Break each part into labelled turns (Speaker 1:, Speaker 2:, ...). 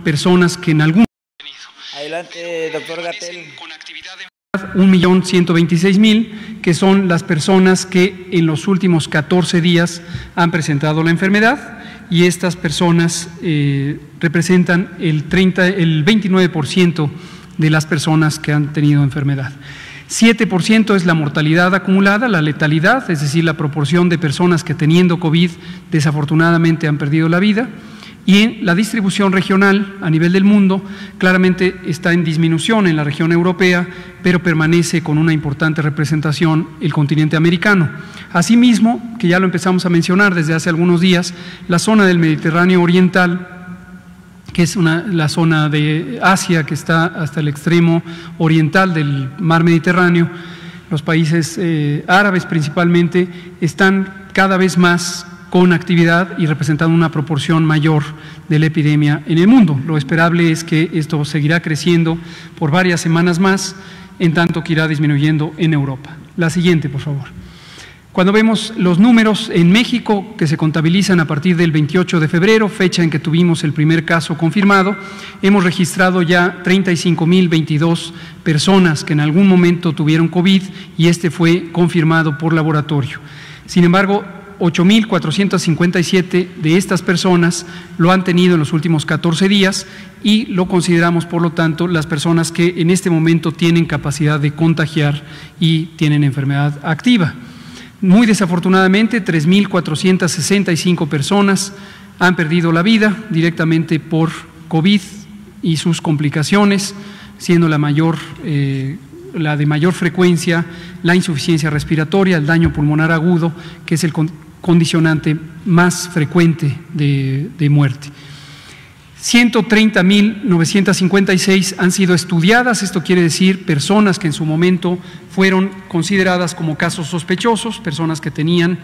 Speaker 1: personas que en algún...
Speaker 2: Adelante, doctor Gatell.
Speaker 1: 1.126.000, que son las personas que en los últimos 14 días han presentado la enfermedad, y estas personas representan el 29% de las personas que han tenido enfermedad. 7% es la mortalidad acumulada, la letalidad, es decir, la proporción de personas que teniendo COVID desafortunadamente han perdido la vida. Y en la distribución regional a nivel del mundo claramente está en disminución en la región europea, pero permanece con una importante representación el continente americano. Asimismo, que ya lo empezamos a mencionar desde hace algunos días, la zona del Mediterráneo Oriental, que es la zona de Asia que está hasta el extremo oriental del mar Mediterráneo, los países árabes principalmente, están cada vez más con actividad y representando una proporción mayor de la epidemia en el mundo. Lo esperable es que esto seguirá creciendo por varias semanas más, en tanto que irá disminuyendo en Europa. La siguiente, por favor. Cuando vemos los números en México que se contabilizan a partir del 28 de febrero, fecha en que tuvimos el primer caso confirmado, hemos registrado ya 35.022 personas que en algún momento tuvieron COVID y este fue confirmado por laboratorio. Sin embargo, 8.457 de estas personas lo han tenido en los últimos 14 días y lo consideramos, por lo tanto, las personas que en este momento tienen capacidad de contagiar y tienen enfermedad activa. Muy desafortunadamente, 3.465 personas han perdido la vida directamente por COVID y sus complicaciones, siendo la de mayor frecuencia la insuficiencia respiratoria, el daño pulmonar agudo, que es el condicionante más frecuente de muerte. 130.956 han sido estudiadas, esto quiere decir personas que en su momento fueron consideradas como casos sospechosos, personas que tenían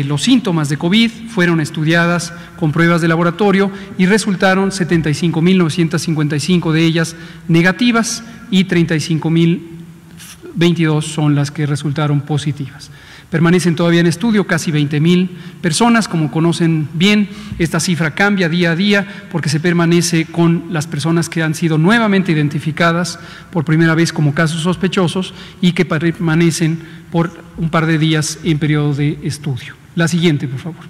Speaker 1: los síntomas de COVID, fueron estudiadas con pruebas de laboratorio y resultaron 75.955 de ellas negativas y 35.022 son las que resultaron positivas. Permanecen todavía en estudio casi 20.000 personas, como conocen bien, esta cifra cambia día a día porque se permanece con las personas que han sido nuevamente identificadas por primera vez como casos sospechosos y que permanecen por un par de días en periodo de estudio. La siguiente, por favor.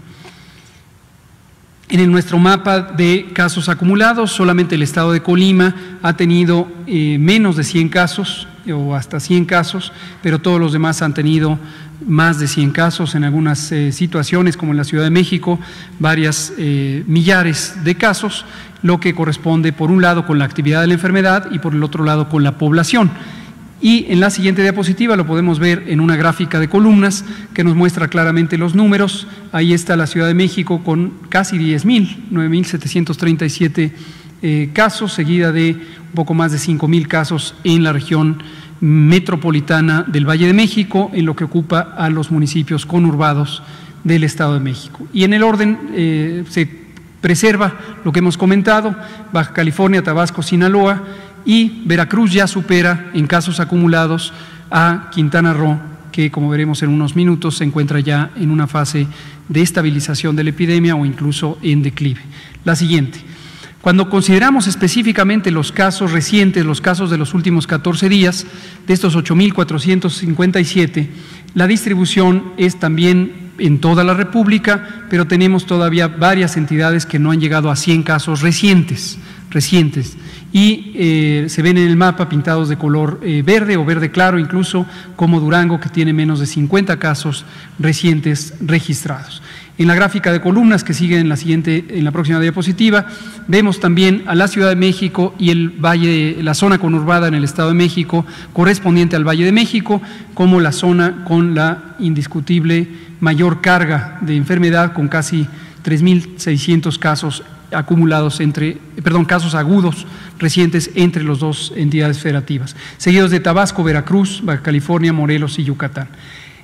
Speaker 1: En nuestro mapa de casos acumulados, solamente el estado de Colima ha tenido menos de 100 casos o hasta 100 casos, pero todos los demás han tenido más de 100 casos, en algunas situaciones, como en la Ciudad de México, varias millares de casos, lo que corresponde por un lado con la actividad de la enfermedad y por el otro lado con la población. Y en la siguiente diapositiva lo podemos ver en una gráfica de columnas que nos muestra claramente los números. Ahí está la Ciudad de México con casi 10.000, 9.737 casos, seguida de un poco más de 5.000 casos en la región metropolitana del Valle de México, en lo que ocupa a los municipios conurbados del Estado de México. Y en el orden se preserva lo que hemos comentado: Baja California, Tabasco, Sinaloa, y Veracruz ya supera en casos acumulados a Quintana Roo, que como veremos en unos minutos se encuentra ya en una fase de estabilización de la epidemia o incluso en declive. La siguiente. Cuando consideramos específicamente los casos recientes, los casos de los últimos 14 días, de estos 8.457, la distribución es también en toda la República, pero tenemos todavía varias entidades que no han llegado a 100 casos recientes. Y se ven en el mapa pintados de color verde o verde claro, incluso como Durango, que tiene menos de 50 casos recientes registrados. En la gráfica de columnas que sigue en la próxima diapositiva, vemos también a la Ciudad de México y el valle, la zona conurbada en el Estado de México, correspondiente al Valle de México, como la zona con la indiscutible mayor carga de enfermedad, con casi 3.600 casos acumulados casos agudos recientes entre las dos entidades federativas, seguidos de Tabasco, Veracruz, Baja California, Morelos y Yucatán.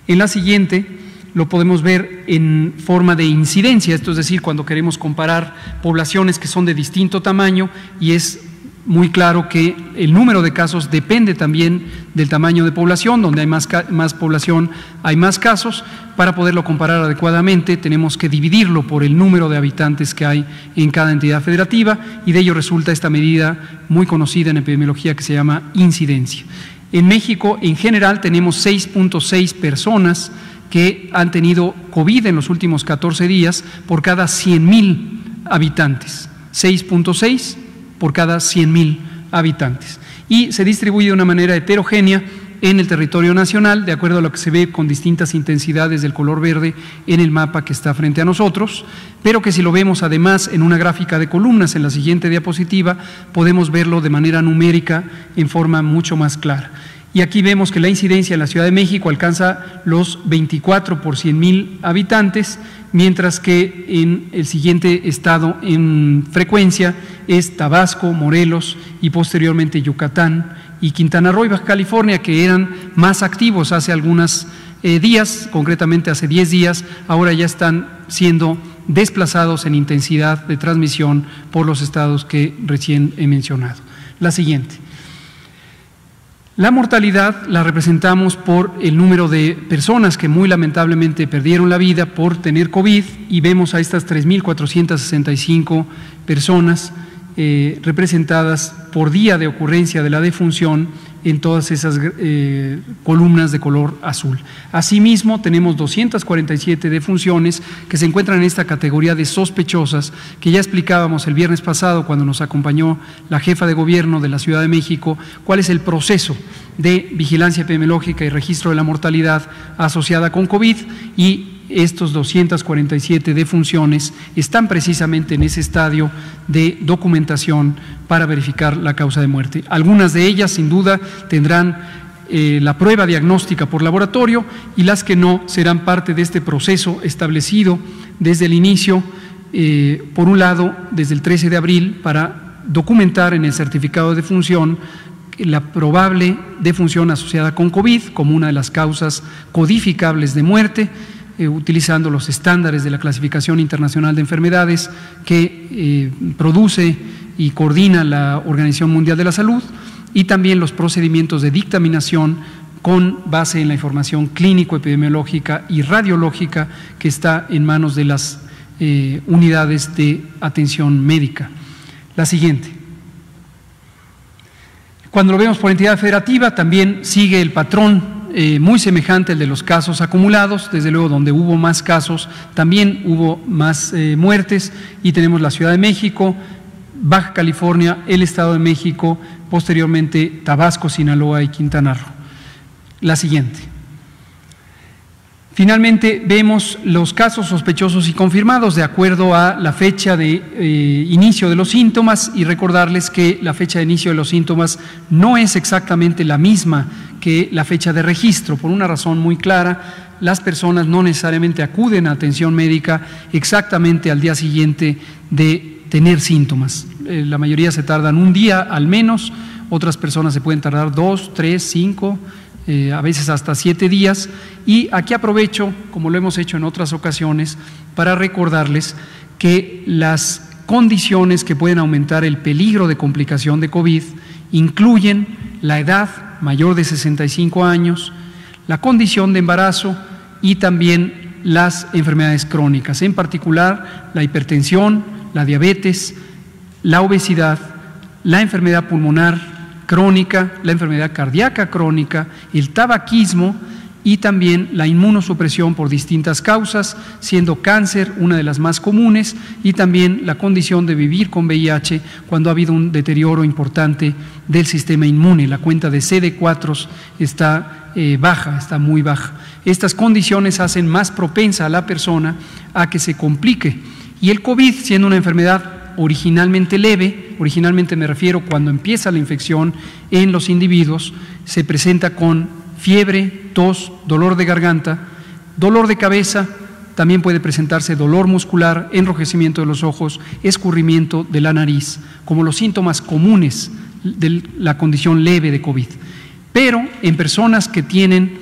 Speaker 1: En la siguiente lo podemos ver en forma de incidencia, esto es decir, cuando queremos comparar poblaciones que son de distinto tamaño y es muy claro que el número de casos depende también del tamaño de población. Donde hay más población hay más casos. Para poderlo comparar adecuadamente tenemos que dividirlo por el número de habitantes que hay en cada entidad federativa, y de ello resulta esta medida muy conocida en epidemiología que se llama incidencia. En México en general tenemos 6.6 personas que han tenido COVID en los últimos 14 días por cada 100,000 habitantes. 6.6 por cada 100,000 habitantes. Y se distribuye de una manera heterogénea en el territorio nacional, de acuerdo a lo que se ve con distintas intensidades del color verde en el mapa que está frente a nosotros, pero que si lo vemos además en una gráfica de columnas en la siguiente diapositiva, podemos verlo de manera numérica en forma mucho más clara. Y aquí vemos que la incidencia en la Ciudad de México alcanza los 24 por 100,000 habitantes, mientras que en el siguiente estado en frecuencia es Tabasco, Morelos y posteriormente Yucatán y Quintana Roo y Baja California, que eran más activos hace algunos días, concretamente hace 10 días, ahora ya están siendo desplazados en intensidad de transmisión por los estados que recién he mencionado. La siguiente. La mortalidad la representamos por el número de personas que muy lamentablemente perdieron la vida por tener COVID, y vemos a estas 3.465 personas representadas por día de ocurrencia de la defunción en todas esas columnas de color azul. Asimismo, tenemos 247 defunciones que se encuentran en esta categoría de sospechosas, que ya explicábamos el viernes pasado cuando nos acompañó la jefa de gobierno de la Ciudad de México, cuál es el proceso de vigilancia epidemiológica y registro de la mortalidad asociada con COVID, y estos 247 defunciones están precisamente en ese estadio de documentación para verificar la causa de muerte. Algunas de ellas, sin duda, tendrán la prueba diagnóstica por laboratorio, y las que no serán parte de este proceso establecido desde el inicio, por un lado, desde el 13 de abril, para documentar en el certificado de defunción la probable defunción asociada con COVID como una de las causas codificables de muerte, utilizando los estándares de la Clasificación Internacional de Enfermedades que produce y coordina la Organización Mundial de la Salud, y también los procedimientos de dictaminación con base en la información clínico-epidemiológica y radiológica que está en manos de las unidades de atención médica. La siguiente. Cuando lo vemos por entidad federativa, también sigue el patrón muy semejante al de los casos acumulados. Desde luego, donde hubo más casos, también hubo más muertes, y tenemos la Ciudad de México, Baja California, el Estado de México, posteriormente Tabasco, Sinaloa y Quintana Roo. La siguiente. Finalmente, vemos los casos sospechosos y confirmados de acuerdo a la fecha de inicio de los síntomas, y recordarles que la fecha de inicio de los síntomas no es exactamente la misma que la fecha de registro, por una razón muy clara. Las personas no necesariamente acuden a atención médica exactamente al día siguiente de tener síntomas. La mayoría se tardan un día al menos, otras personas se pueden tardar 2, 3, 5, a veces hasta 7 días, y aquí aprovecho, como lo hemos hecho en otras ocasiones, para recordarles que las condiciones que pueden aumentar el peligro de complicación de COVID incluyen la edad mayor de 65 años, la condición de embarazo y también las enfermedades crónicas, en particular la hipertensión, la diabetes, la obesidad, la enfermedad pulmonar crónica, la enfermedad cardíaca crónica, el tabaquismo y también la inmunosupresión por distintas causas, siendo cáncer una de las más comunes, y también la condición de vivir con VIH cuando ha habido un deterioro importante del sistema inmune. La cuenta de CD4 está baja, está muy baja. Estas condiciones hacen más propensa a la persona a que se complique, y el COVID, siendo una enfermedad originalmente leve, originalmente me refiero cuando empieza la infección en los individuos, se presenta con fiebre, tos, dolor de garganta, dolor de cabeza, también puede presentarse dolor muscular, enrojecimiento de los ojos, escurrimiento de la nariz, como los síntomas comunes de la condición leve de COVID. Pero en personas que tienen